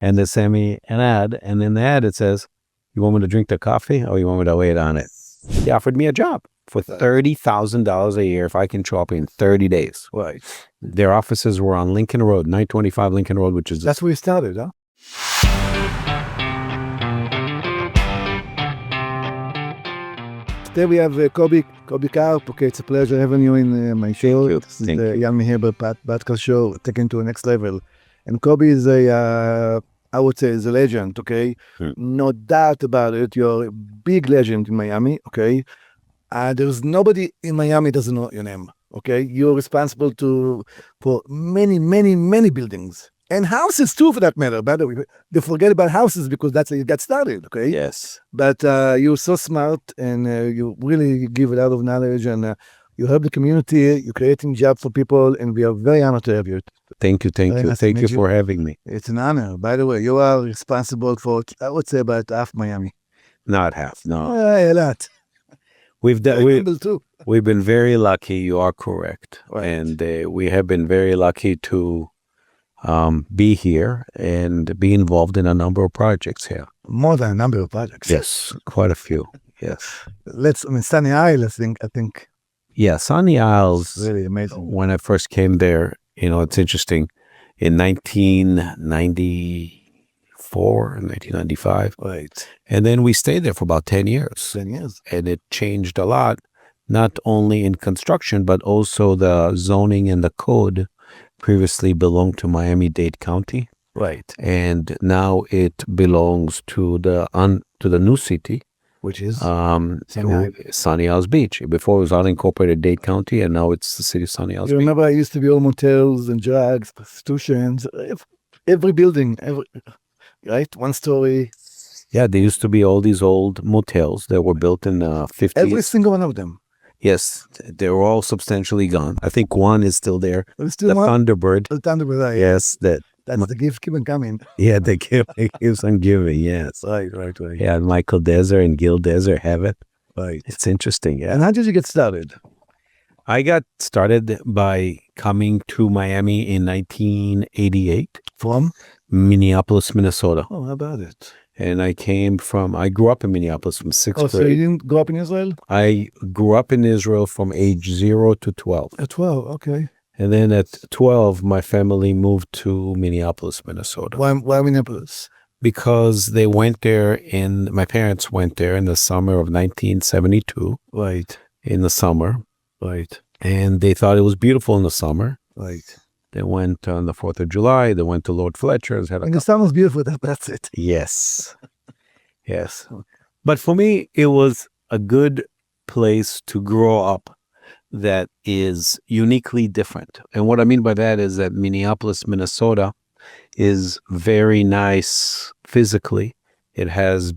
and they send me an ad, and in the ad it says, "You want me to drink the coffee, or you want me to wait on it?" He offered me a job for $30,000 a year if I can show up in 30 days. Right. Their offices were on Lincoln Road, 925 Lincoln Road, which is That's where you started, huh? Today we have Kobi Karp. Okay, it's a pleasure having you in my show. Thank you. This is the Young Meherber podcast show, taken to the next level. And Kobi is I would say, is a legend, okay? No doubt about it. You're a big legend in Miami, okay? There's nobody in Miami doesn't know your name, okay? You're responsible for many buildings. And houses too, for that matter. By the way, they forget about houses because that's how you got started, okay? Yes. But you're so smart, and you really give a lot of knowledge, and you help the community. You're creating jobs for people, and we are very honored to have you. Thank you. Nice Thank you for having me. It's an honor. By the way, you are responsible for, I would say, about half Miami. Not half, no. A lot. We've been very lucky. You are correct. Right. And we have been very lucky to be here and be involved in a number of projects here. More than a number of projects. Yes, quite a few. Yes. Sunny Isle, I think. Yeah, Sunny Isles. Really amazing. When I first came there, it's interesting. In 1994, 1995. Right. And then we stayed there for about 10 years. 10 years. And it changed a lot, not only in construction, but also the zoning and the code previously belonged to Miami-Dade County. Right. And now it belongs to the new city, which is Sunny Isles Beach. Before it was unincorporated Dade County, and now it's the city of Sunny Isles Beach. You remember, I used to be all motels and drugs, prostitutions, every building, right? One story. Yeah, there used to be all these old motels that were built in the 50s. Every single one of them. Yes, they're all substantially gone. I think one is still there. Still Thunderbird. The Thunderbird, right. Yes, that's the gift keep on coming. Yeah, the gift keeps on giving. Yes, right. Yeah, Michael Desert and Gil Desert have it. Right, it's interesting. Yeah. And how did you get started? I got started by coming to Miami in 1988 from Minneapolis, Minnesota. Oh, how about it? And I grew up in Minneapolis from 6th grade. So you didn't grow up in Israel? I grew up in Israel from age 0 to 12. At 12, okay. And then at 12, my family moved to Minneapolis, Minnesota. Why Minneapolis? Because my parents went there in the summer of 1972. Right. In the summer. Right. And they thought it was beautiful in the summer. Right. They went on the 4th of July. They went to Lord Fletcher's. And the sun was beautiful. That's it. Yes. Yes. But for me, it was a good place to grow up that is uniquely different. And what I mean by that is that Minneapolis, Minnesota is very nice physically. It has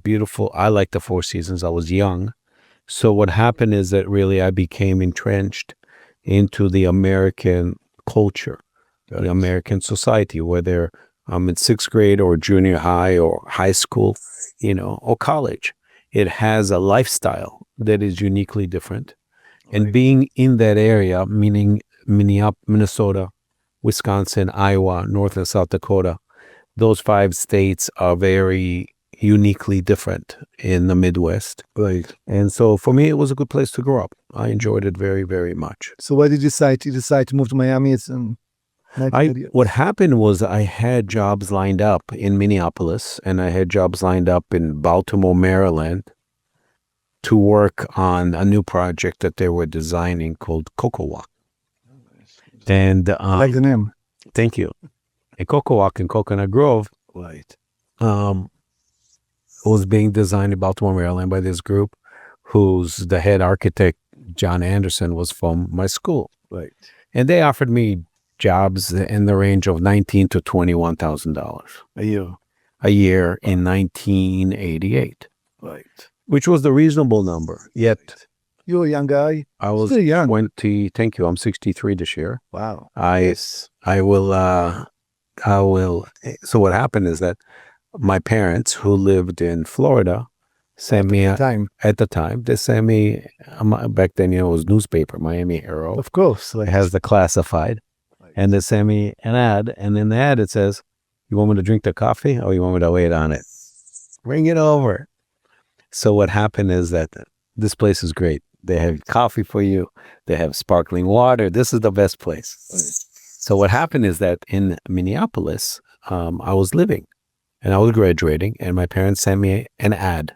I like the Four Seasons. I was young. So what happened is that really I became entrenched into the American culture. The American society, whether I'm in 6th grade or junior high or high school, or college. It has a lifestyle that is uniquely different. Right. And being in that area, meaning Minnesota, Wisconsin, Iowa, North and South Dakota, those 5 states are very uniquely different in the Midwest. Right. And so for me, it was a good place to grow up. I enjoyed it very, very much. So why did you decide to move to Miami? What happened was I had jobs lined up in Minneapolis, and I had jobs lined up in Baltimore, Maryland, to work on a new project that they were designing called Coco Walk. And I like the name. Thank you. And Coco Walk in Coconut Grove, right, was being designed in Baltimore, Maryland by this group, whose the head architect, John Anderson, was from my school. Right. And they offered me jobs in the range of $19,000 to $21,000 a year in 1988. Right. Which was the reasonable number. Yet you're a young guy. I was still young. 20. Thank you. I'm 63 this year. Wow. I will. So what happened is that my parents, who lived in Florida, sent me at the time. They sent me back then. It was newspaper, Miami Herald. Of course, it has the classified. And they sent me an ad, and in the ad it says, You want me to drink the coffee or you want me to wait on it? Bring it over. So what happened is that this place is great. They have coffee for you. They have sparkling water. This is the best place. So what happened is that in Minneapolis, I was living and I was graduating, and my parents sent me an ad.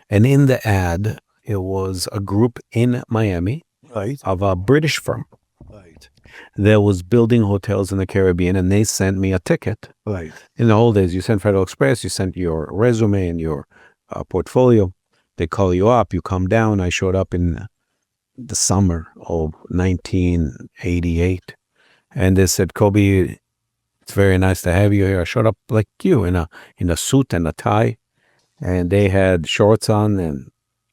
And in the ad, it was a group in Miami Right. of a British firm Right. that was building hotels in the Caribbean, and they sent me a ticket. Right. In the old days, you sent Federal Express, you sent your resume and your portfolio. They call you up, you come down. I showed up in the summer of 1988, and they said, Kobi, it's very nice to have you here. I showed up like you in a suit and a tie, and they had shorts on and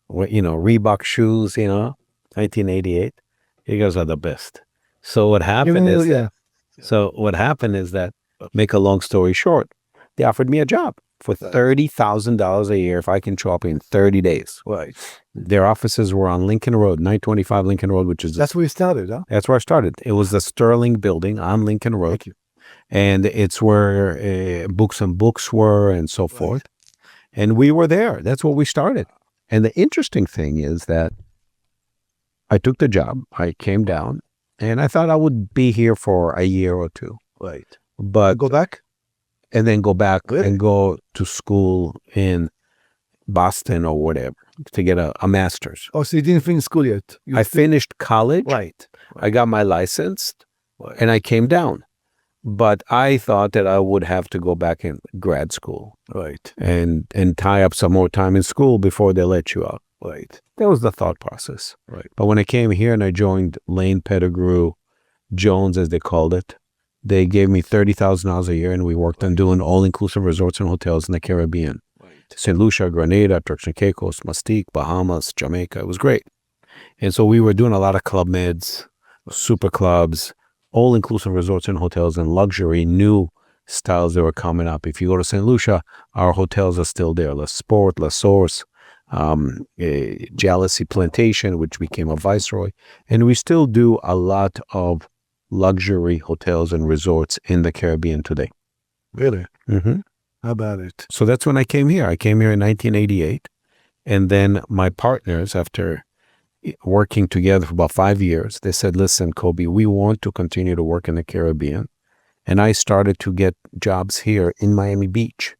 Reebok shoes. 1988. You guys are the best. So what happened is that, make a long story short, they offered me a job for $30,000 a year if I can show up in 30 days. Right. Their offices were on Lincoln Road, 925 Lincoln Road, which is That's where you started, huh? that's where I started. It was the Sterling Building on Lincoln Road. Thank you. And it's where Books and Books were and so forth. And we were there. That's where we started. And the interesting thing is that I took the job. I came down, and I thought I would be here for a year or two. Right. But Go back? and then go back Really? and go to school in Boston or whatever to get a master's. Oh, so you didn't finish school yet? I finished college. Right. I got my license, Right. and I came down. But I thought that I would have to go back in grad school Right. and tie up some more time in school before they let you out. Right. That was the thought process. Right. But when I came here and I joined Lane Pettigrew Jones, as they called it, they gave me $30,000 a year, and we worked on doing all-inclusive resorts and hotels in the Caribbean. Right. St. Lucia, Grenada, Turks and Caicos, Mustique, Bahamas, Jamaica. It was great. And so we were doing a lot of Club Mids, super clubs, all-inclusive resorts and hotels, and luxury, new styles that were coming up. If you go to St. Lucia, our hotels are still there. La Sport, La Source, Jealousy Plantation, which became a Viceroy. And we still do a lot of luxury hotels and resorts in the Caribbean today. Really? Mm-hmm. How about it? So that's when I came here. I came here in 1988. And then my partners, after working together for about 5 years, they said, listen, Kobi, we want to continue to work in the Caribbean. And I started to get jobs here in Miami Beach,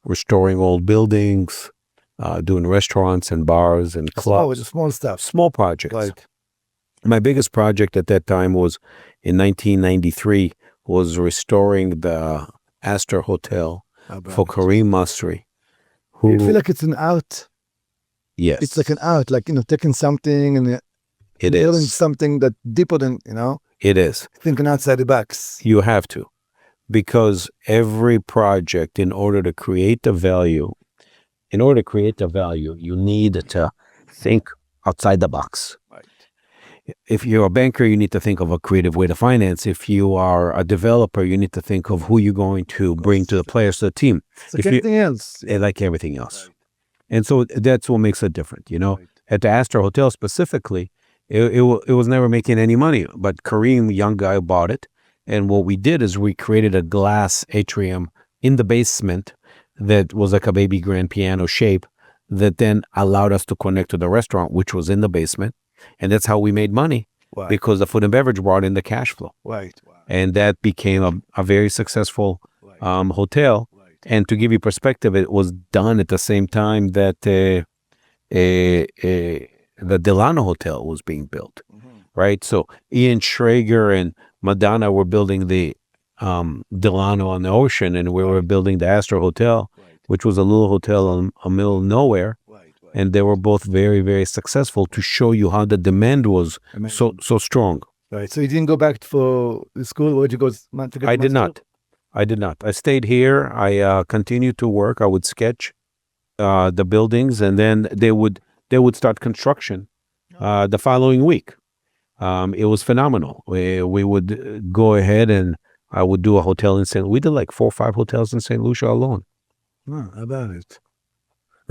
restoring old buildings, doing restaurants and bars and clubs. Small stuff. Small projects. Right. My biggest project at that time was in 1993, was restoring the Astor Hotel How about for it? Kareem Masri. You feel like it's an art. Yes. It's like an art, like, taking something and It building is. something that deeper than, It is. thinking outside the box. You have to. Because every project, in order to create the value, you need to think outside the box. Right. If you're a banker, you need to think of a creative way to finance. If you are a developer, you need to think of who you're going to bring to the players, to the team. It's like If you- anything else. Like everything else. Right. And so that's what makes it different. Right. At the Astor Hotel specifically, it was never making any money, but Kareem, young guy, bought it. And what we did is we created a glass atrium in the basement that was like a baby grand piano shape that then allowed us to connect to the restaurant, which was in the basement. And that's how we made money, Wow. because the food and beverage brought in the cash flow. Right. Wow. And that became a very successful Right. hotel. Right. And to give you perspective, it was done at the same time that the Delano Hotel was being built, right? So Ian Schrager and Madonna were building the Delano on the ocean, and we were building the Astor Hotel, which was a little hotel in the middle of nowhere. Right. Right. And they were both very, very successful, to show you how the demand was so strong. Right. So you didn't go back for the school? Where'd you go? To get I did master's? not. I stayed here. I continued to work. I would sketch the buildings, and then they would start construction the following week. It was phenomenal. We would go ahead, and I would do a hotel in St. We did like 4 or 5 hotels in St. Lucia alone. Oh, how about it?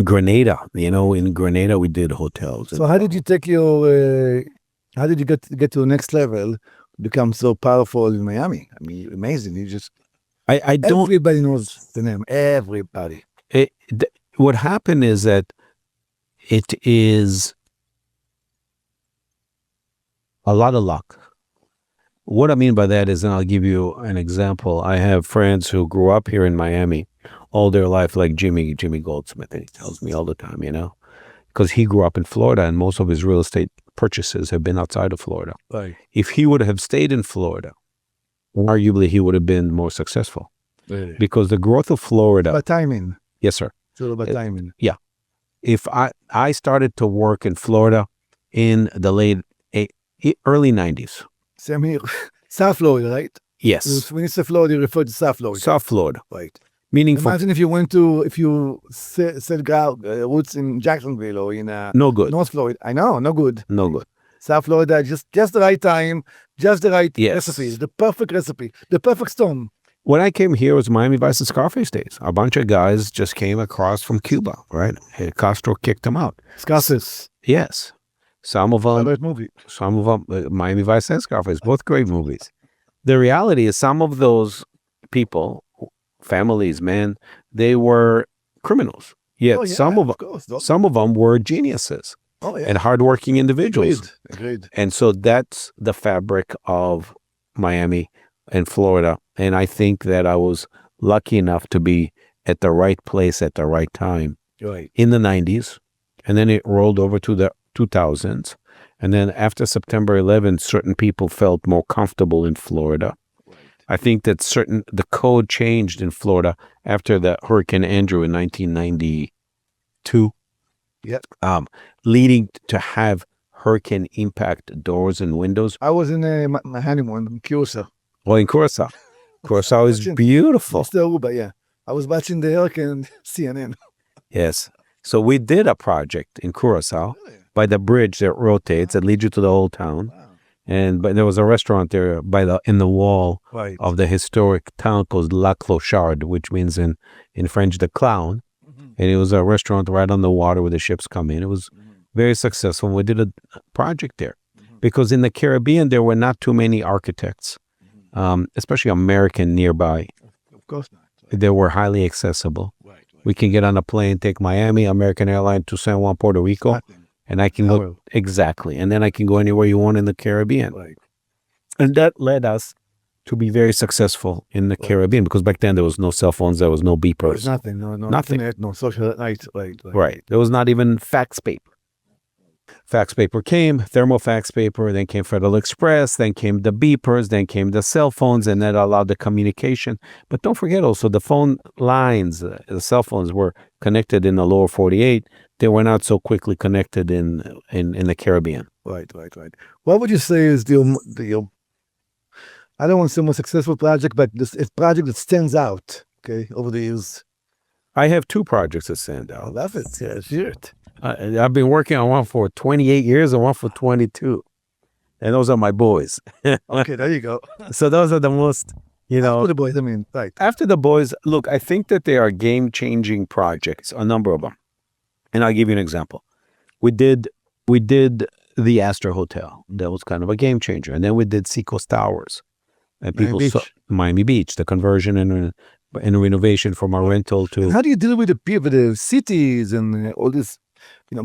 Grenada, in Grenada we did hotels. So how did you take your? How did you get to the next level? Become so powerful in Miami? I mean, amazing. You just I don't. Everybody knows the name. Everybody. What happened is that it is a lot of luck. What I mean by that is, and I'll give you an example. I have friends who grew up here in Miami all their life, like Jimmy Goldsmith, and he tells me all the time, because he grew up in Florida and most of his real estate purchases have been outside of Florida. Right. If he would have stayed in Florida, arguably he would have been more successful Really. because the growth of Florida. But timing. Yes, sir. It's all about timing. If I started to work in Florida in the early 90s. Same here. South Florida, right? Yes. When you say Florida, you refer to South Florida. South Florida. Right. Meaning Imagine if you set roots in Jacksonville or in no good. North Florida. I know, no good. No good. South Florida, just the right time, just the right Yes. recipe, the perfect recipe, the perfect storm. When I came here, it was Miami Vice and Scarface days. A bunch of guys just came across from Cuba, right? Castro kicked them out. Scarface. Yes. Some of them, Favorite movie. Miami Vice and Scarface, both great movies. The reality is some of those people, families, man, they were criminals. Yet Oh, yeah, some of course. them were geniuses Oh, yeah. and hardworking individuals. Agreed. And so that's the fabric of Miami and Florida. And I think that I was lucky enough to be at the right place at the right time Right. in the 90s. And then it rolled over to the 2000s. And then after September 11th, certain people felt more comfortable in Florida. Right. I think that the code changed in Florida after the Hurricane Andrew in 1992. Yep. Leading to have hurricane impact doors and windows. I was in my honeymoon in Curacao. Well, in Curacao. Curacao is Watching- beautiful. Mr. Uber, yeah. I was watching the hurricane CNN. Yes. So we did a project in Curacao Really? by the bridge that rotates, that leads you to the old town. Wow. But there was a restaurant there in the wall Right. of the historic town called La Clochard, which means in French, the clown. Mhm. And it was a restaurant right on the water where the ships come in. It was Mhm. very successful. We did a project there Mhm. because in the Caribbean, there were not too many architects, especially American nearby. Of course not. They were highly accessible. Right. We can get on a plane, take Miami, American Airlines to San Juan, Puerto Rico, Nothing. and I can go exactly. And then I can go anywhere you want in the Caribbean. Right. And that led us to be very successful in the Caribbean because back then there was no cell phones, there was no There's beepers. nothing. No Nothing. internet, no social. Right. Right. There was not even fax paper. Fax paper came, thermofax paper, then came Federal Express, then came the beepers, then came the cell phones, and that allowed the communication. But don't forget also the phone lines, the cell phones were connected in the lower 48. They were not so quickly connected in the Caribbean. Right. What would you say is the I don't want to say most successful project, but this is project that stands out, okay, over the years? I have two projects that stand I out. love it. Yeah, share it. I've been working on one for 28 years and one for 22. And those are my boys. Okay, there you go. So those are the most, For the boys, I mean, right. after the boys, look, I think that they are game-changing projects, a number of them. And I'll give you an example. We did the Astor Hotel. That was kind of a game changer. And then we did Seacoast Towers. And Miami people saw Beach. Miami Beach, the conversion and renovation from a rental to How do you deal with the people, the cities and all this,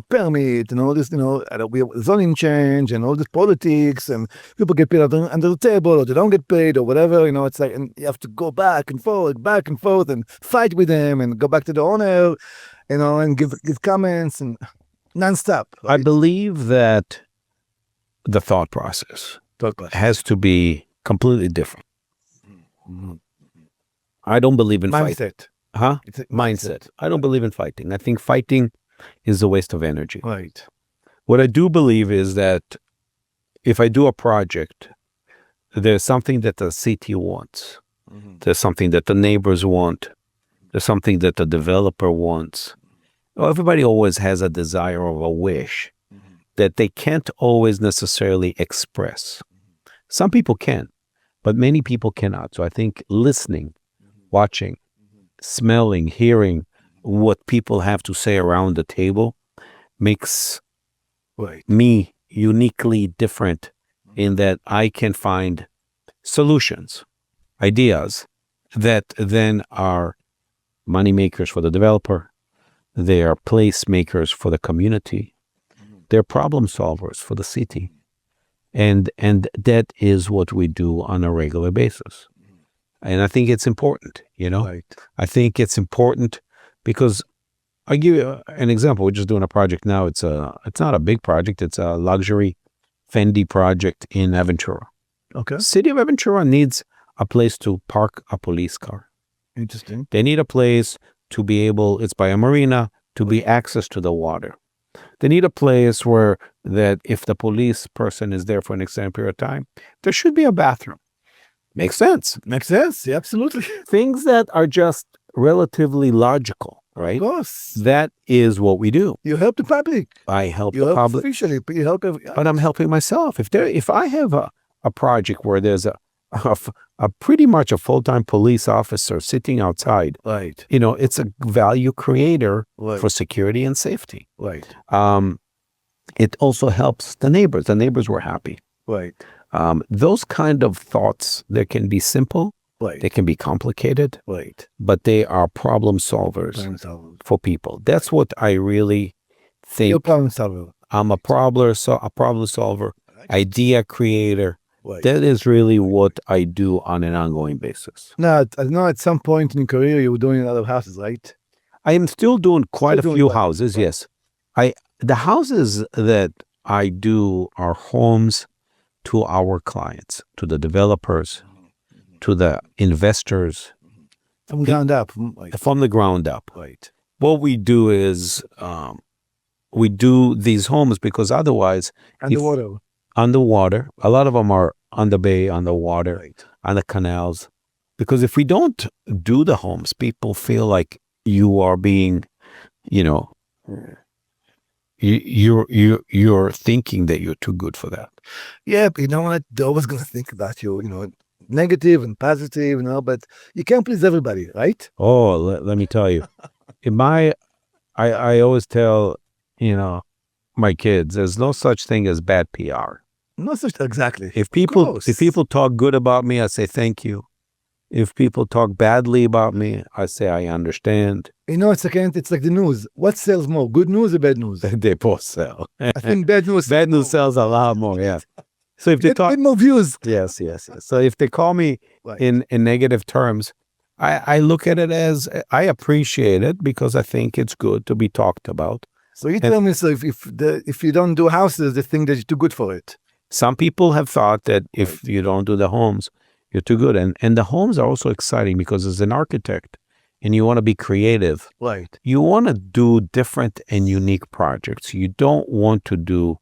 permit and all this, we have zoning change and all this politics and people get paid under the table or they don't get paid or whatever, it's like, and you have to go back and forth and fight with them and go back to the owner, and give comments and nonstop. I Right? believe that the thought process has to be completely different. I don't believe in fighting. Mindset. Huh? It's a Mindset. I don't believe in fighting. I think fighting is a waste of energy. Right. What I do believe is that if I do a project, there's something that the city wants. There's something that the neighbors want. There's something that the developer wants. Well, everybody always has a desire or a wish that they can't always necessarily express. Some people can, but many people cannot. So I think listening, watching, smelling, hearing what people have to say around the table makes Right. me uniquely different in that I can find solutions, ideas that then are money makers for the developer. They are place makers for the community. They're problem solvers for the city. And that is what we do on a regular basis. And I think it's important, Right. I think it's important because I'll give you an example. We're just doing a project now. It's not a big project. It's a luxury Fendi project in Aventura. Okay. City of Aventura needs a place to park a police car. Interesting. They need a place to be able, it's by a marina, to be access to the water. They need a place where that if the police person is there for an extended period of time, there should be a bathroom. Makes sense. Makes sense. Yeah, absolutely. Things that are just relatively logical, Of right? course. That is what we do. You help the public. I help You the help public, officially. You help. but I'm helping myself. If I have a project where there's a pretty much a full-time police officer sitting outside, Right. it's a value creator Right. for security and safety. Right. It also helps the neighbors. The neighbors were happy. Right. Those kind of thoughts, they can be simple, Right. they can be complicated, Right. but they are problem solvers Problem solver. for people. That's what I really think. You're a problem solver. I'm a problem solver, idea creator. Right. That is really what I do on an ongoing basis. Now, I know at some point in your career you were doing a lot of houses, right? I am still doing quite Still a doing few quite- houses, right. yes. The houses that I do are homes to our clients, to the developers, to the investors, From ground up. Right. from the ground up. Right. What we do is we do these homes because otherwise, Underwater. on the water, a lot of them are on the bay, on the water, Right. on the canals. Because if we don't do the homes, people feel like you are being, you're thinking that you're too good for that. Yeah, but you know what? They're always going to think about you, negative and positive, but you can't please everybody, right? Oh, let me tell you, I always tell, my kids, there's no such thing as bad PR. Not such exactly. If people course. talk good about me, I say thank you. If people talk badly about me, I say I understand. It's like the news. What sells more, good news or bad news? They both sell. I think bad news. Bad news sells a lot more. Yeah. So if they talk, Get more views. yes. So if they call me Right. in negative terms, I look at it as I appreciate it because I think it's good to be talked about. So you tell me, so if you don't do houses, they think that you're too good for it. Some people have thought that if you don't do the homes, you're too good. And the homes are also exciting because as an architect and you want to be creative, Right. you want to do different and unique projects. You don't want to do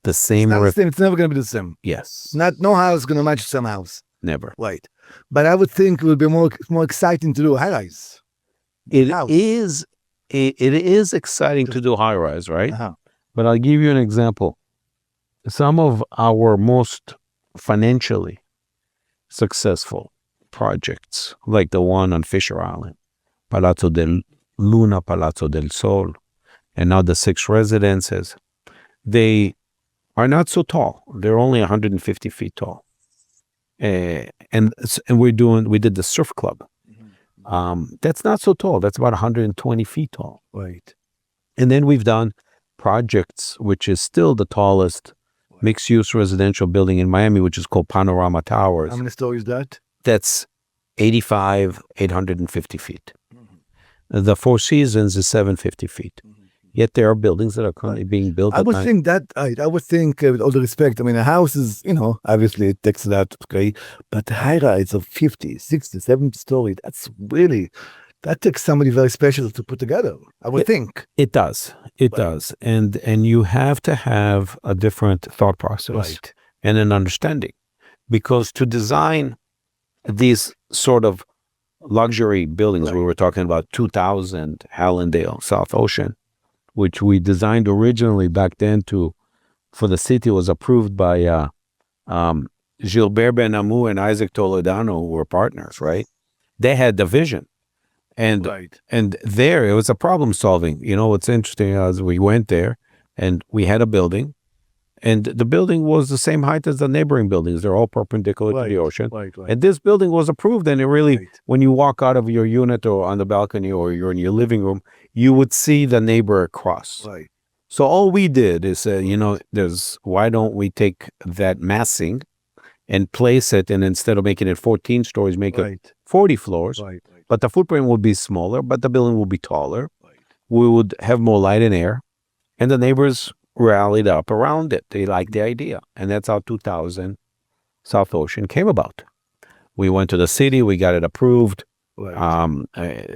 the same. It's never going to be the same. Yes. No house is going to match some house. Never. Right. But I would think it would be more exciting to do high rise. It House. is exciting to do high rise, right? Uh-huh. But I'll give you an example. Some of our most financially successful projects, like the one on Fisher Island, Palazzo del Luna, Palazzo del Sol, and now the 6 residences, they are not so tall. They're only 150 feet tall. And we did the surf club. That's not so tall. That's about 120 feet tall. Right. And then we've done projects, which is still the tallest mixed-use residential building in Miami, which is called Panorama Towers. How many stories is that? That's 850 feet. The Four Seasons is 750 feet. Yet there are buildings that are currently being built. I would think, with all the respect, a house is, obviously it takes that, okay, but high rise of 50, 60, 70 story, that takes somebody very special to put together, I would think. It does. It does. And you have to have a different thought process Right. and an understanding. Because to design these sort of luxury buildings, we were talking about 2000 Hallandale, South Ocean, which we designed originally back then for the city, was approved by Gilbert Benamou and Isaac Toledano, who were partners, right? They had the vision. And Right. and there, it was a problem solving. What's interesting is we went there and we had a building And the building was the same height as the neighboring buildings. They're all perpendicular to the ocean. Right. And this building was approved, and it really, Right. when you walk out of your unit or on the balcony or you're in your living room, you would see the neighbor across. Right. So all we did is say, why don't we take that massing and place it, and instead of making it 14 stories, make it Right. 40 floors. Right. But the footprint would be smaller, but the building would be taller. Right. We would have more light and air, and the neighbors rallied up around it. They liked the idea, and that's how 2000 South Ocean came about. We went to the city, we got it approved. Right.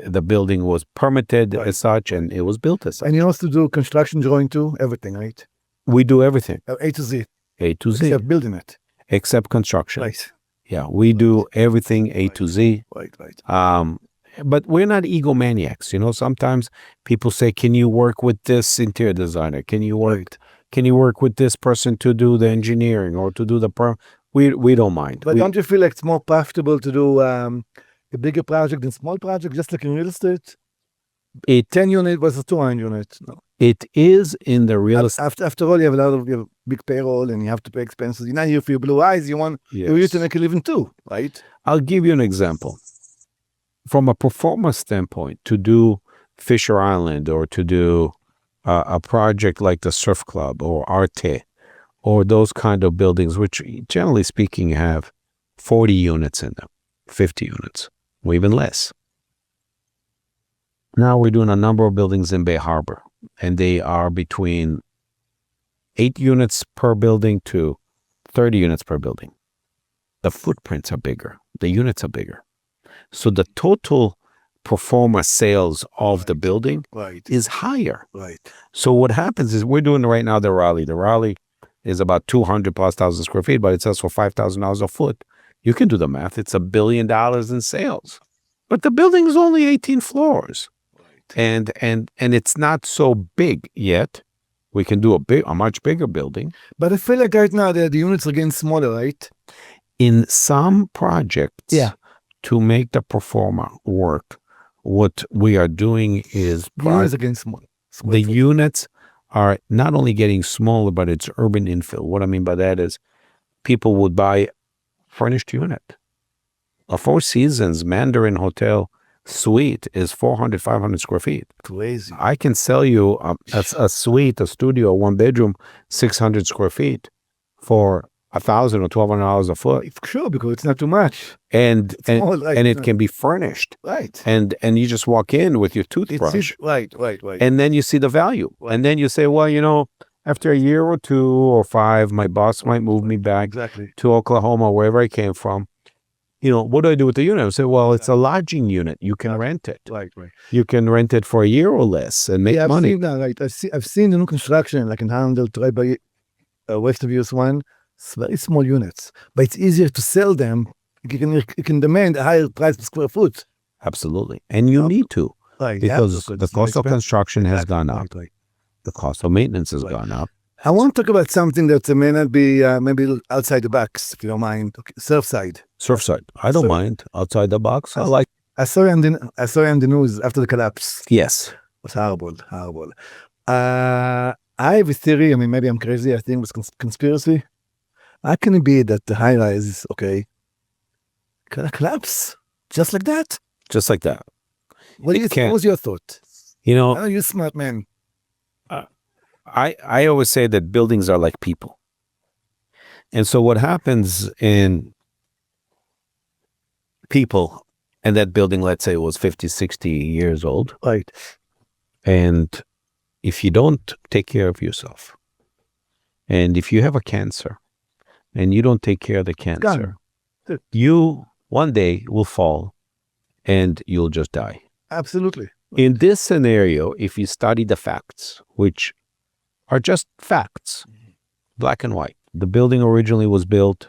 The building was permitted Right. as such, and it was built as such. And you also do construction drawing too, everything, right? We do everything, A to Z, A to Z, except building it. except construction. Right. Yeah, we do everything A to Z. Right. Right. But we're not egomaniacs. Sometimes people say, "Can you work with this interior designer? Can you work? Right. Can you work with this person to do the engineering or to do the We don't mind. But don't you feel like it's more profitable to do a bigger project than small project, just like in real estate? 10 unit versus 200 units. No. It is in the real estate. After all, you have big payroll and you have to pay expenses. You're not here for your blue eyes. You want you to make a living too, right? I'll give you an example. From a performance standpoint, to do Fisher Island or to do a project like the Surf Club or Arte or those kind of buildings, which generally speaking have 40 units in them, 50 units, or even less. Now we're doing a number of buildings in Bay Harbor, and they are between 8 units per building to 30 units per building. The footprints are bigger. The units are bigger. So the total performer sales of the building is higher. Right. So what happens is we're doing right now the Raleigh. The Raleigh is about 200,000+ square feet, but it sells for $5,000 a foot. You can do the math. It's $1 billion in sales. But the building is only 18 floors. Right. And it's not so big yet. We can do a much bigger building. But I feel like right now the units are getting smaller, right? In some projects, to make the performer work, what we are doing is units are getting smaller. The units are not only getting smaller, but it's urban infill. What I mean by that is people would buy furnished unit. A Four Seasons Mandarin Hotel suite is 400, 500 square feet. Crazy. I can sell you a suite, a studio, 1 bedroom, 600 square feet for $1,000 or $1,200 a foot. Sure, because it's not too much. And it can be furnished. Right. And you just walk in with your toothbrush. Right. And then you see the value. Right. And then you say, well, after a year or 2 or 5, my boss might move me back to Oklahoma, wherever I came from. What do I do with the unit? I say, well, it's a lodging unit. You can rent it. Right. You can rent it for a year or less and make money. I've seen that, right. I've seen the new construction, like in Handel, right by west of US 1. It's very small units, but it's easier to sell them. You can demand a higher price per square foot. Absolutely. And you need to. Right. Because the cost of construction has gone up. Right. The cost of maintenance has gone up. I want to talk about something that may not be maybe outside the box, if you don't mind. Okay. Surfside. I don't mind. Outside the box. I saw you on the news after the collapse. Yes. It was horrible. I have a theory. I mean, maybe I'm crazy. I think it was conspiracy. How can it be that the high rise is gonna collapse just like that? Just like that. What was your thought? Oh, you're smart man. I always say that buildings are like people. And so what happens in people, and that building, let's say, was 50, 60 years old. Right. And if you don't take care of yourself, and if you have a cancer, and you don't take care of the cancer, you one day will fall and you'll just die. Absolutely. In this scenario, if you study the facts, which are just facts, black and white, the building originally was built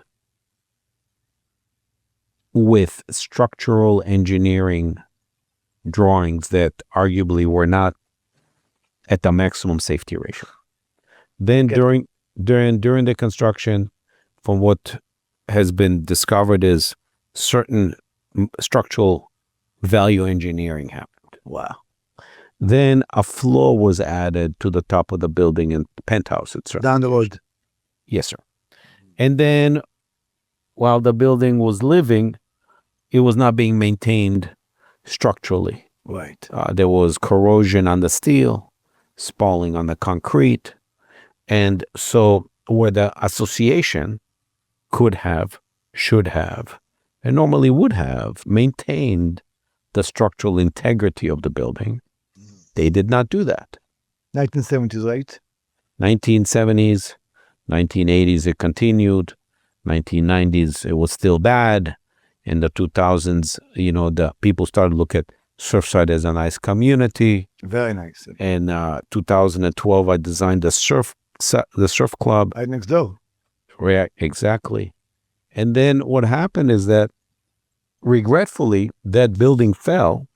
with structural engineering drawings that arguably were not at the maximum safety ratio. Then during the construction, from what has been discovered is certain structural value engineering happened. Wow. Then a floor was added to the top of the building in the penthouse itself. Down the road. Yes, sir. And then while the building was living, it was not being maintained structurally. Right. There was corrosion on the steel, spalling on the concrete. And so where the association could have, should have, and normally would have maintained the structural integrity of the building, they did not do that. 1970s, right? 1970s, 1980s, it continued. 1990s, it was still bad. In the 2000s, the people started to look at Surfside as a nice community. Very nice. In 2012, I designed the surf club. Right next door. Right, exactly. And then what happened is that, regretfully, that building fell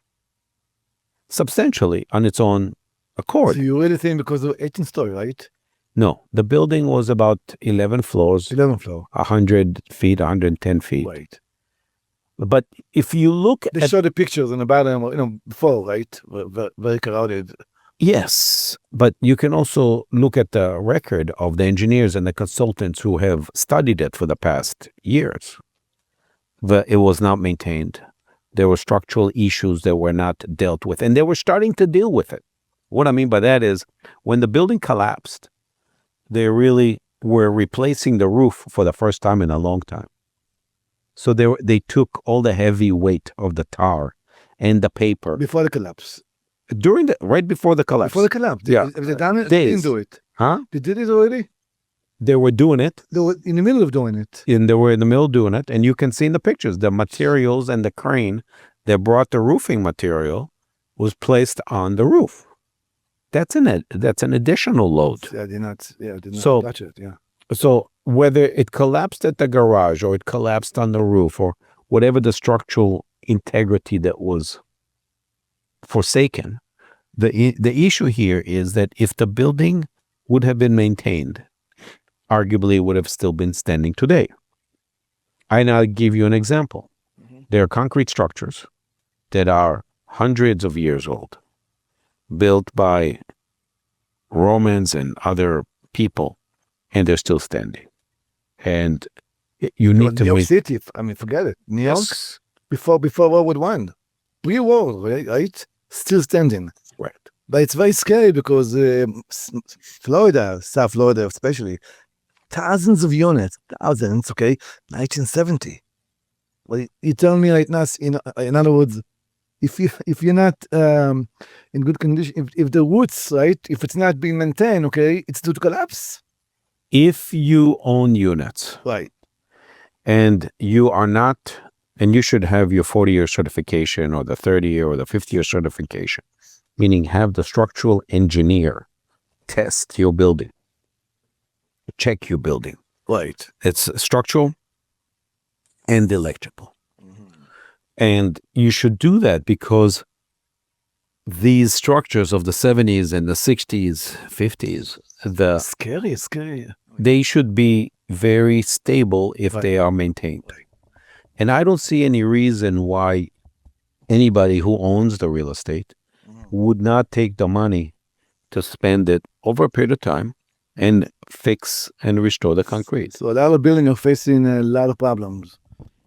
substantially on its own accord. So you really think because of 18th story, right? No, the building was about 11 floors, 11th floor. 100 feet, 110 feet. Right. But if you look They at... show the pictures in the bottom, before, right? Very crowded. Yes, but you can also look at the record of the engineers and the consultants who have studied it for the past years. It was not maintained. There were structural issues that were not dealt with, and they were starting to deal with it. What I mean by that is, when the building collapsed, they really were replacing the roof for the first time in a long time. So they took all the heavy weight of the tar and the paper Before the collapse. right before the collapse. Before the collapse. Yeah. If they done it, they Days. didn't do it. Huh? They did it already? They were doing it, They were in the middle of doing it. and they were in the middle doing it, and you can see in the pictures, the materials and the crane that brought the roofing material was placed on the roof. That's an additional load. Yeah, did not So- touch it. Yeah. So whether it collapsed at the garage or it collapsed on the roof or whatever the structural integrity that was forsaken, the issue here is that if the building would have been maintained, arguably it would have still been standing today. I'll give you an example. There are concrete structures that are hundreds of years old, built by Romans and other people, and they're still standing. And you need to New York wait. City, forget it. New York, Yes. before World War I. Pre-war, right? Still standing. Right. But it's very scary because Florida, South Florida especially, thousands of units, okay, 1970. Well, you tell me right now, in other words, if you're not in good condition, if the roots, right, if it's not being maintained, okay, it's due to collapse. If you own units Right. and you are not, and you should have your 40-year certification or the 30-year or the 50-year certification, meaning have the structural engineer test your building, check your building. Right. It's structural and electrical. And you should do that because these structures of the 70s and the 60s, 50s, Scary. they should be very stable if they are maintained. And I don't see any reason why anybody who owns the real estate would not take the money to spend it over a period of time and fix and restore the concrete. So a lot of buildings are facing a lot of problems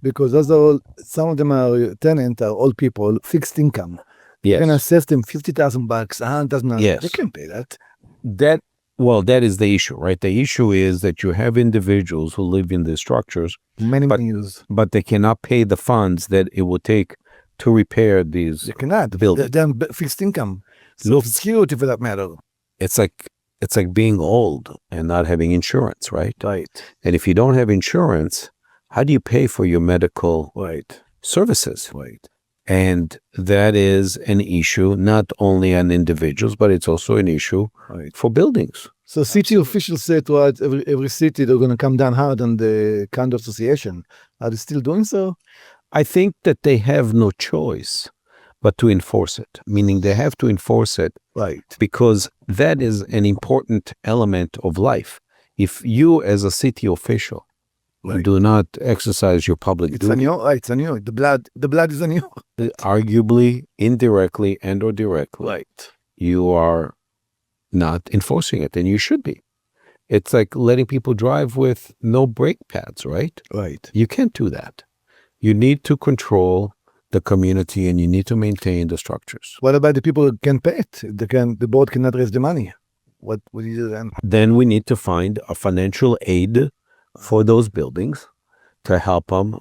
because those are all, some of them are tenants, are old people, fixed income. You can Yes. assess them $50,000, $100,000. Yes. They can pay that. That is the issue, right? The issue is that you have individuals who live in these structures, Many But- years. but they cannot pay the funds that it would take to repair these They cannot. buildings. They're fixed income. Look- Social security for that matter. It's like being old and not having insurance, right? Right. And if you don't have insurance, how do you pay for your medical Right. services? Right. And that is an issue not only on individuals, but it's also an issue Right. for buildings. So city officials said to us, every city, they're going to come down hard on the condo association. Are they still doing so? I think that they have no choice but to enforce it, meaning they have to enforce it Right. because that is an important element of life. If you, as a city official, Right. do not exercise your public It's on duty, you. Right. It's on you. The blood is on you. arguably, indirectly, and or directly, Right. you are not enforcing it, and you should be. It's like letting people drive with no brake pads, right? Right. You can't do that. You need to control the community and you need to maintain the structures. What about the people who can pay it? The board cannot raise the money. What would you do then? Then we need to find a financial aid for those buildings to help them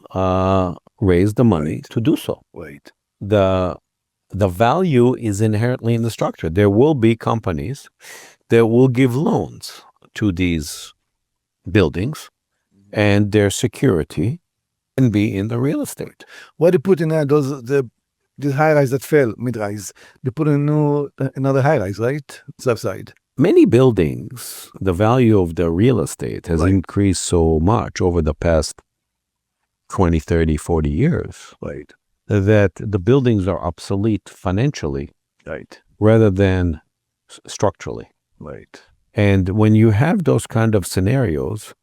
raise the money to do so. Right. The value is inherently in the structure. There will be companies that will give loans to these buildings, and their security can be in the real estate. What do you put in there? The high rise that fell, mid rise. They put another high rise, right? South side. Many buildings, the value of the real estate has Right. increased so much over the past 20, 30, 40 years Right. that the buildings are obsolete financially Right. rather than structurally. Right. And when you have those kind of scenarios,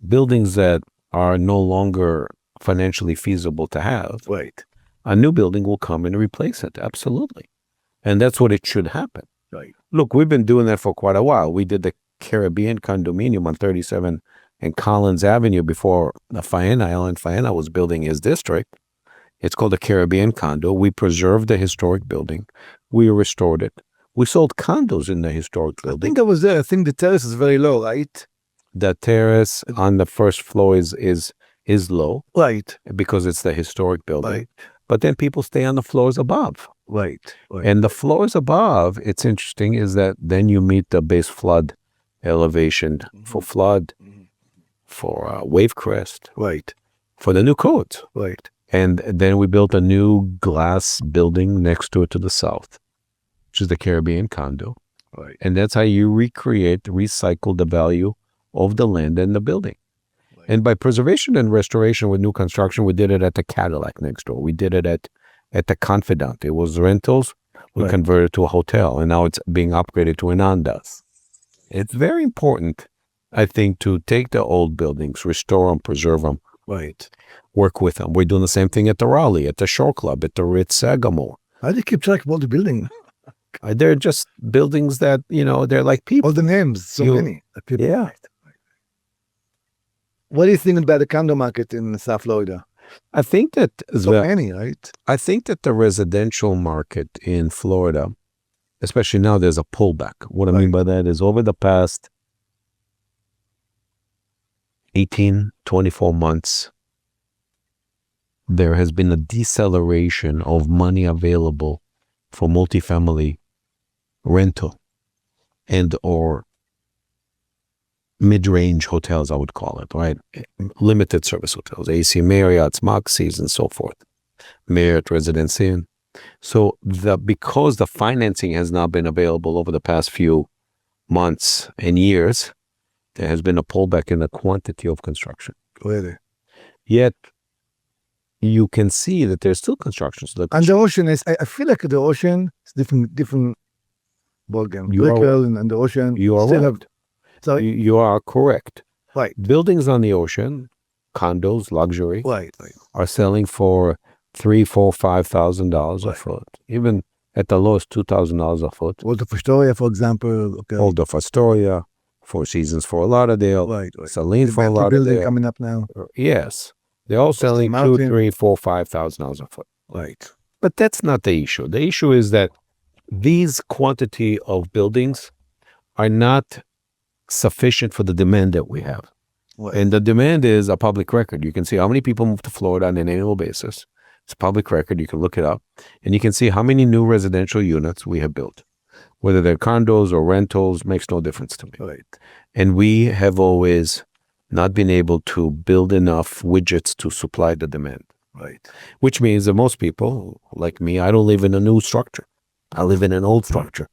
buildings that are no longer financially feasible to have, Right. a new building will come and replace it. Absolutely. And that's what it should happen. Right. Look, we've been doing that for quite a while. We did the Caribbean condominium on 37 and Collins Avenue before Alan Faena was building his district. It's called the Caribbean condo. We preserved the historic building. We restored it. We sold condos in the historic I building. think I was there. I think the terrace is very low, right? The terrace on the first floor is low Right. because it's the historic building. Right. But then people stay on the floors above. Right. Right. And the floors above, it's interesting, is that then you meet the base flood elevation for flood, for wave crest, Right. for the new codes. Right. And then we built a new glass building next to it to the south, which is the Caribbean condo. Right. And that's how you recycle the value of the land and the building. Right. And by preservation and restoration with new construction, we did it at the Cadillac next door. We did it at the Confidant. It was rentals. We Right. converted it to a hotel, and now it's being upgraded to an Andaz. It's very important, I think, to take the old buildings, restore them, preserve them, Right. work with them. We're doing the same thing at the Raleigh, at the Shore Club, at the Ritz Sagamore. How do you keep track of all the building? They're just buildings that, they're like people. All the names, so many. People. Yeah. What do you think about the condo market in South Florida? I think that So many, right? I think that the residential market in Florida, especially now, there's a pullback. What I mean by that is over the past 18, 24 months, there has been a deceleration of money available for multifamily rental and or mid-range hotels, I would call it, right? Limited service hotels, AC Marriott's, Moxie's, and so forth. Marriott Residence Inn. So because the financing has not been available over the past few months and years, there has been a pullback in the quantity of construction. Really? Yet, you can see that there's still construction. So And the ocean is, I feel like the ocean is different ballgame. You are- Brickell and the ocean. you are still right. have, so, You are correct. right, Buildings on the ocean, condos, luxury, right. are selling for $3,000, $4,000, $5,000 a Right. foot. Even at the lowest, $2,000 a foot. Waldorf Astoria, for example. Okay. Waldorf Astoria, Four Seasons for Lauderdale, Right, right. Celine The for Metro building Lauderdale. coming up now. Yes, they're all selling Mountain. $2,000, $3,000, $4,000, $5,000 a foot. Right. But that's not the issue. The issue is that these quantity of buildings are not sufficient for the demand that we have. Right. And the demand is a public record. You can see how many people move to Florida on an annual basis. It's a public record. You can look it up. And you can see how many new residential units we have built. Whether they're condos or rentals makes no difference to me. Right. And we have always not been able to build enough widgets to supply the demand. Right. Which means that most people, like me, I don't live in a new structure. I live in an old structure.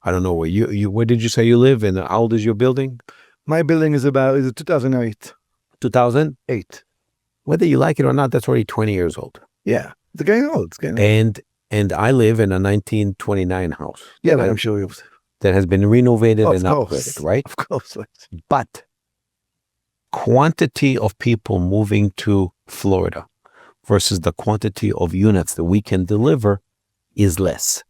I don't know where where did you say you live? And how old is your building? My building is 2008. 2008. Whether you like it or not, that's already 20 years old. Yeah. It's getting old. It's getting old. And I live in a 1929 house. Yeah, but I'm sure you've. That has been renovated Of and course. upgraded, right? Of course. Right. But quantity of people moving to Florida versus the quantity of units that we can deliver is less.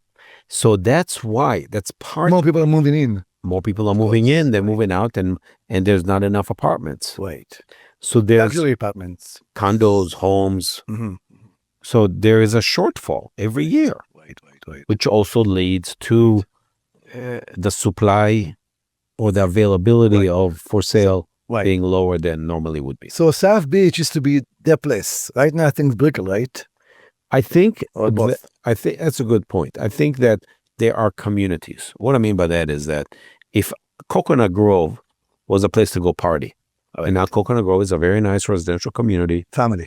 So that's why, that's part More people are moving in. more people are moving in, they're moving out, and there's not enough apartments. Right. So there's Luxury apartments. condos, homes. Mhm. So there is a shortfall every year, Right. which also leads to the supply or the availability of for sale Right. being lower than normally would be. So South Beach used to be their place. Right now, things Brickell, right? I think Or both. I think that's a good point. I think that there are communities. What I mean by that is that if Coconut Grove was a place to go party, and now Coconut Grove is a very nice residential community Family.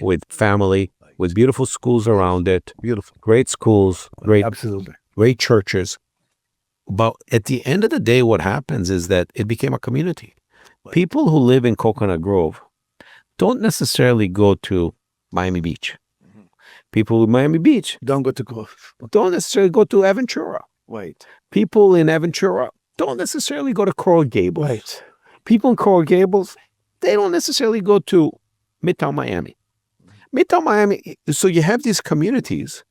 with beautiful schools around it, Beautiful. great schools, Absolutely. great churches. But at the end of the day, what happens is that it became a community. People who live in Coconut Grove don't necessarily go to Miami Beach. People in Miami Beach Don't go to Grove. don't necessarily go to Aventura. Right. People in Aventura don't necessarily go to Coral Gables. Right. People in Coral Gables, they don't necessarily go to Midtown Miami. Midtown Miami, so you have these communities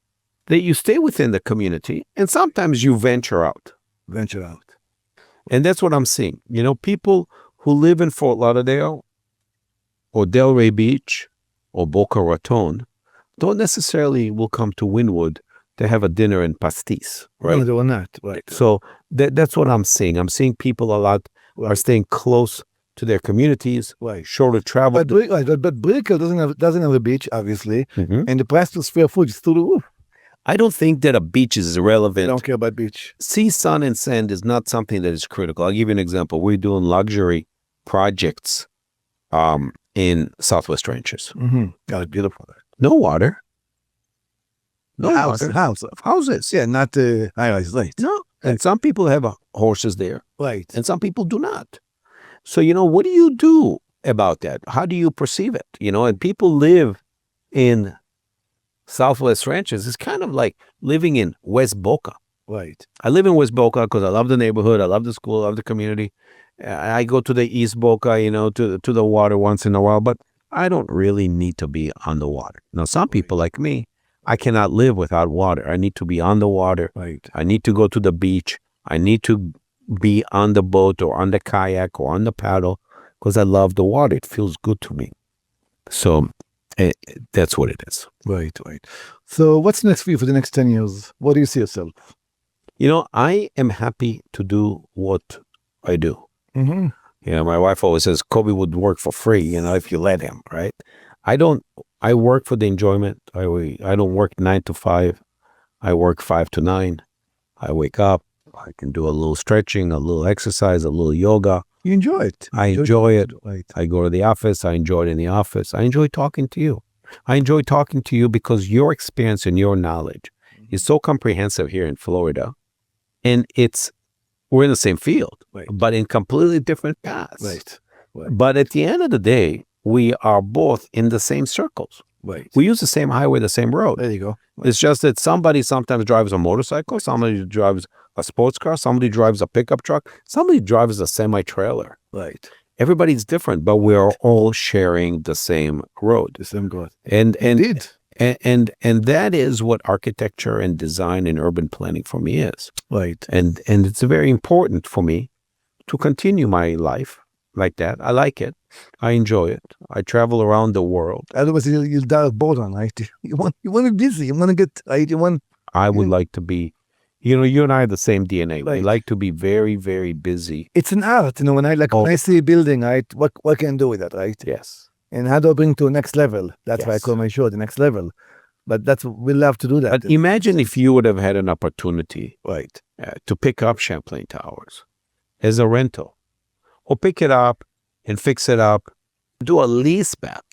that you stay within the community, and sometimes you venture out. Venture out. And that's what I'm seeing. You know, people who live in Fort Lauderdale or Delray Beach or Boca Raton don't necessarily will come to Wynwood to have a dinner and pastis, right? No, they were not. Right. So that's what I'm seeing. I'm seeing people a lot are staying close to their communities, Right. shorter travel. But Brickell doesn't have a beach, obviously, Mhm. and the price of square foot is through the roof. I don't think that a beach is They irrelevant. don't care about beach. Sea, sun, and sand is not something that is critical. I'll give you an example. We're doing luxury projects in Southwest Ranches. Mm-hmm. Yeah, it's beautiful. No water. No House. water. Houses. Yeah, not high-rise, right. No. And some people have horses there, Right. and some people do not. So, you know, what do you do about that? How do you perceive it? You know, and people live in Southwest Ranches. It's kind of like living in West Boca. Right. I live in West Boca because I love the neighborhood. I love the school. I love the community. I go to the East Boca, you know, to the water once in a while, but I don't really need to be on the water. Now, some people like me, I cannot live without water. I need to be on the water. Right. I need to go to the beach. I need to be on the boat or on the kayak or on the paddle because I love the water. It feels good to me. So that's what it is. Right. So what's next for you for the next 10 years? What do you see yourself? You know, I am happy to do what I do. Mm-hmm. You know, my wife always says Kobi would work for free, you know, if you let him, right? I work for the enjoyment. I don't work 9 to 5. I work 5 to 9. I wake up. I can do a little stretching, a little exercise, a little yoga. You enjoy it. I enjoy it. Right. I go to the office. I enjoy it in the office. I enjoy talking to you. I enjoy talking to you because your experience and your knowledge is so comprehensive here in Florida. And we're in the same field, Right. but in completely different paths. Right. But at the end of the day, we are both in the same circles. Right. We use the same highway, the same road. There you go. It's just that somebody sometimes drives a motorcycle, somebody drives a sports car, somebody drives a pickup truck, somebody drives a semi-trailer. Right. Everybody's different, but we are all sharing the same road. The same growth. And Indeed. and that is what architecture and design and urban planning for me is. Right. And it's very important for me to continue my life like that. I like it. I enjoy it. I travel around the world. Otherwise, you'll die of boredom, right? You want to be busy. You want to get right. I would like to be, you know, you and I have the same DNA. We Right. like to be very, very busy. It's an art, you know. When I see a building, right? What can I do with that, right? Yes. And how do I bring to the next level? That's why I Yes. call my show the next level. But we love to do that. But imagine if you would have had an opportunity Right. to pick up Champlain Towers as a rental, or pick it up and fix it up, do a lease back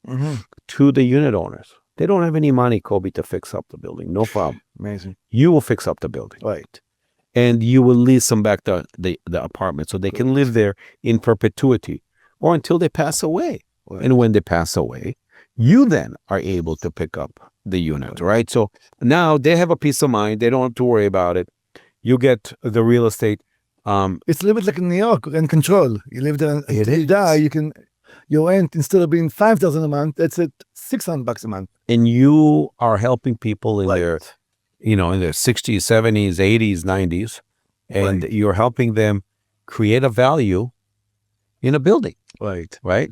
Mm-hmm. to the unit owners. They don't have any money, Kobi, to fix up the building. No problem. Amazing. You will fix up the building. Right. And you will lease them back the apartment so they can live there in perpetuity or until they pass away. Right. And when they pass away, you then are able to pick up the unit, right? So now they have a peace of mind. They don't have to worry about it. You get the real estate. It's a little bit like in New York, rent control. You live there It until you is. die. Your rent, instead of being $5,000 a month, that's at $600 a month. And you are helping people in Right. their, in their 60s, 70s, 80s, 90s. And Right. you're helping them create a value in a building, Right. right?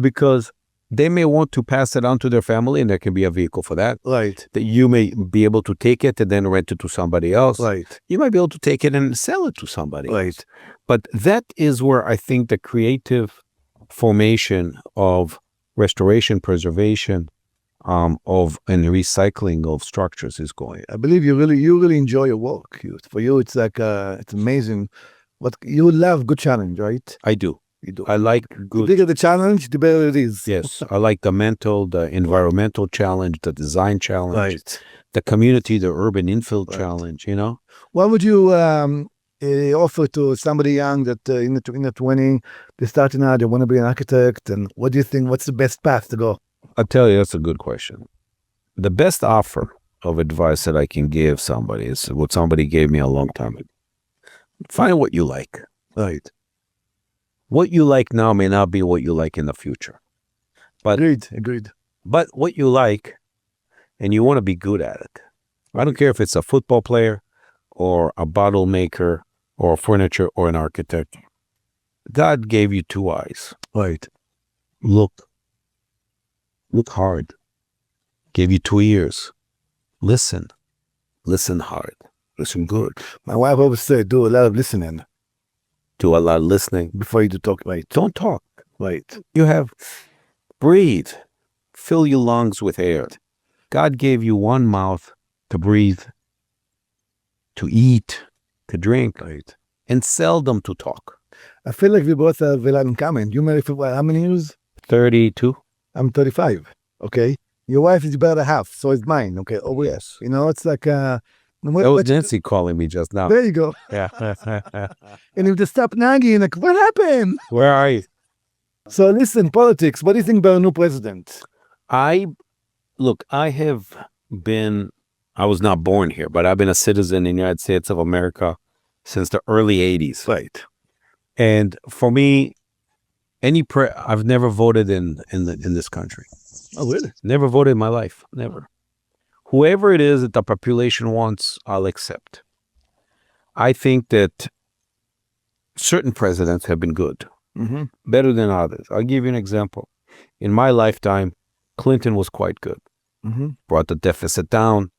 Because they may want to pass it on to their family, and there can be a vehicle for that. Right. That you may be able to take it and then rent it to somebody else. Right. You might be able to take it and sell it to somebody Right. else. But that is where I think the creative formation of restoration, preservation, of and recycling of structures is going. I believe you really enjoy your work. For you, it's like it's amazing. What you love, good challenge, right? I do. You do. I like The good. bigger the challenge, the better it is. Yes, I like the mental, the environmental challenge, the design challenge, Right. the community, the urban infill Right. challenge. You know, What would you offer to somebody young that in the 20, they're starting out, they want to be an architect, and what do you think? What's the best path to go? I'll tell you, that's a good question. The best offer of advice that I can give somebody is what somebody gave me a long time ago. Find what you like. Right. What you like now may not be what you like in the future. But Agreed. But what you like, and you want to be good at it. I don't care if it's a football player or a bottle maker or furniture or an architect. God gave you two eyes. Right. Look hard. Gave you two ears. Listen hard. Listen good. My wife always said, do a lot of listening Do a lot of listening. before you do talk. Right. Don't talk. Right. You have breathe. Fill your lungs with air. God gave you one mouth to breathe, to eat, to drink, Right. and seldom to talk. I feel like we both have a lot in common. You married for how many years? 32. I'm 35. Okay. Your wife is about a half, so is mine. Okay. Oh, Yes. you know, it's like That was Nancy calling me just now. there you go. Yeah. And if they stop nagging, like, what happened? Where are you? So listen, politics. What do you think about a new president? I was not born here, but I've been a citizen in the United States of America since the early 80s. Right. And for me, I've never voted in this country. Oh, really? Never voted in my life. Never. Whoever it is that the population wants, I'll accept. I think that certain presidents have been good, Mm-hmm. better than others. I'll give you an example. In my lifetime, Clinton was quite good. Mm-hmm. Brought the deficit down.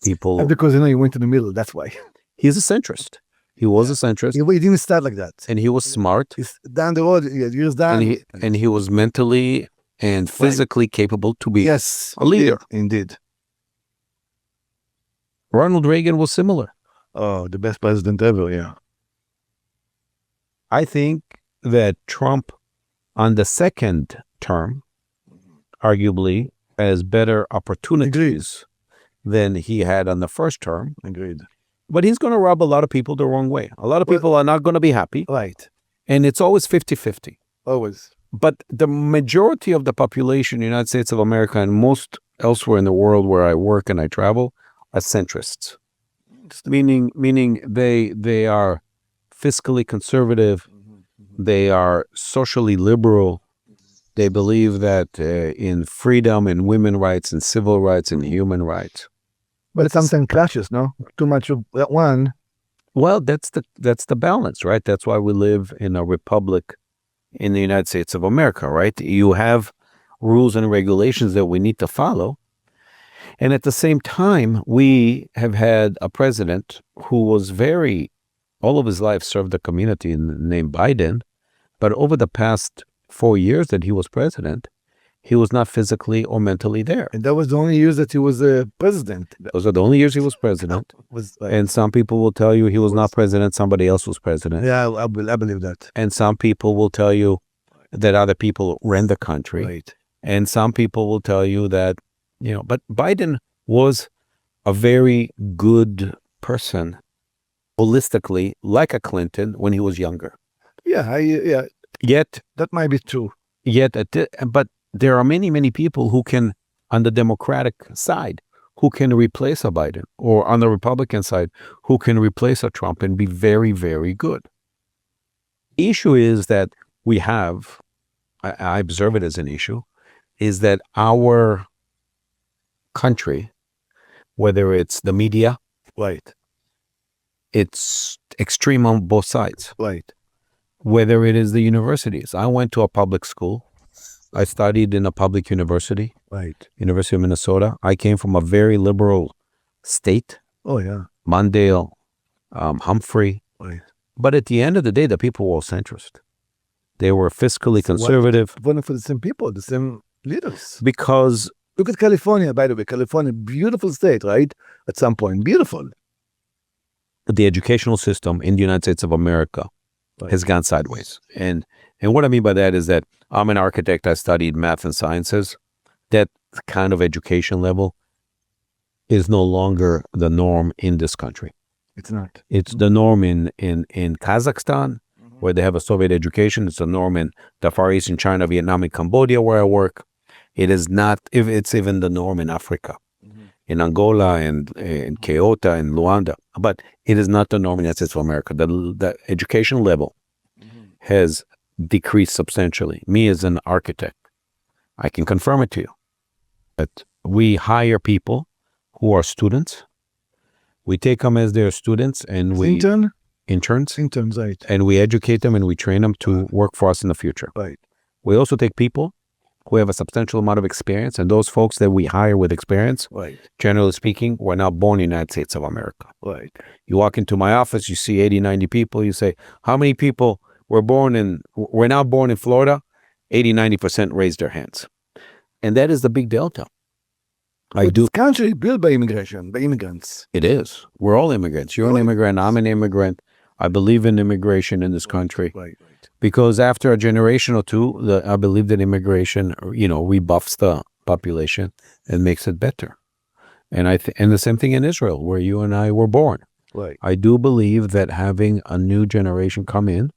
And because, you went to the middle, that's why. He's a centrist. He was a centrist, He didn't start like that. and he was smart, He's down the road, years down. and he was mentally and physically capable to be Yes. a leader. Indeed. Ronald Reagan was similar. Oh, the best president ever, yeah. I think that Trump, on the second term, arguably has better opportunities than he had on the first term. Agreed. But he's going to rub a lot of people the wrong way. A lot of people are not going to be happy. Right. And it's always 50-50. Always. But the majority of the population in the United States of America and most elsewhere in the world where I work and I travel are centrists. Meaning they are fiscally conservative. They are socially liberal. They believe that in freedom and women rights and civil rights and human rights. But it sometimes clashes, no? Too much of that one. Well, that's the balance, right? That's why we live in a republic in the United States of America, right? You have rules and regulations that we need to follow. And at the same time, we have had a president who was all of his life served the community named Biden. But over the past 4 years that he was president, he was not physically or mentally there. And that was the only years that he was president. Those are the only years he was president. And some people will tell you he was not president, somebody else was president. Yeah, I believe that. And some people will tell you that other people ran the country. Right. And some people will tell you that, but Biden was a very good person holistically, like a Clinton when he was younger. Yeah, Yet that might be true. But there are many, many people who can, on the Democratic side, who can replace a Biden, or on the Republican side, who can replace a Trump and be very, very good. The issue is that we have, I observe it as an issue, is that our country, whether it's the media, Right. it's extreme on both sides. Right. whether it is the universities. I went to a public school. I studied in a public university, Right. University of Minnesota. I came from a very liberal state, Oh, yeah. Mondale, Humphrey. Right. But at the end of the day, the people were all centrist. They were fiscally conservative Voting for the same people, the same leaders. because Look at California, by the way. California, beautiful state, right? At some point, beautiful. the educational system in the United States of America has gone sideways. And what I mean by that is that I'm an architect. I studied math and sciences. That kind of education level is no longer the norm in this country. It's not. It's the norm in Kazakhstan, where they have a Soviet education. It's the norm in the Far East, in China, Vietnam, and Cambodia, where I work. It is not, if it's even the norm in Africa, in Angola and in Kyoto and Luanda. But it is not the norm in the United States of America. The education level has decreased substantially. Me as an architect, I can confirm it to you. But we hire people who are students. We take them as their students and we interns, right. and we educate them and we train them to work for us in the future. Right. We also take people who have a substantial amount of experience, and those folks that we hire with experience, Right. generally speaking, were not born in the United States of America. Right. You walk into my office, you see 80, 90 people, you say, how many people were not born in Florida? 80, 90% raised their hands. And that is the big delta. This country built by immigrants. It is. We're all immigrants. You're an immigrant. I'm an immigrant. I believe in immigration in this country. Right. Because after a generation or two, I believe that immigration, rebuffs the population and makes it better. And and the same thing in Israel, where you and I were born. Right. I do believe that having a new generation come in,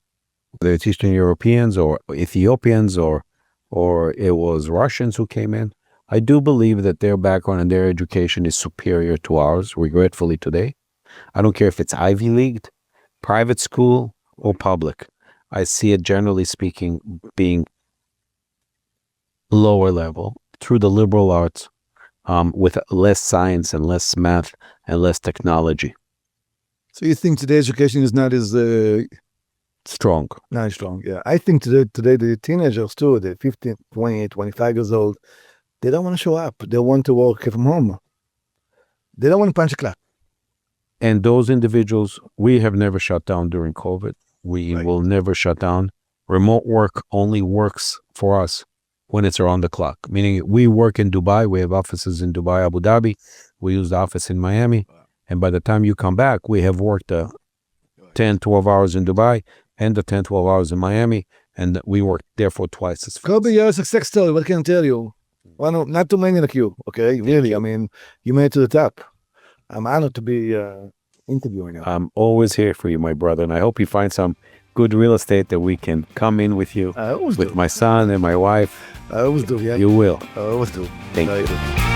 whether it's Eastern Europeans or Ethiopians or it was Russians who came in, I do believe that their background and their education is superior to ours, regretfully today. I don't care if it's Ivy Leagued, private school, or public. I see it, generally speaking, being lower level through the liberal arts, with less science and less math and less technology. So you think today education is not as Strong. not strong? Yeah. I think today the teenagers too, the 15, 20, 25 years old, they don't want to show up. They want to work from home. They don't want to punch a clock. And those individuals, we have never shut down during COVID. We will never shut down. Remote work only works for us when it's around the clock. Meaning we work in Dubai. We have offices in Dubai, Abu Dhabi. We use the office in Miami. And by the time you come back, we have worked 10, 12 hours in Dubai and the 10, 12 hours in Miami. And we work therefore twice as fast. Kobi, you're a success story. What can I tell you? Well, not too many like you, okay? Really, I mean, you made it to the top. I'm honored to be interviewing you. I'm always here for you, my brother. And I hope you find some good real estate that we can come in with you. I always with do. my son and my wife. I always do, yeah. You will. I always do. Thank you. You.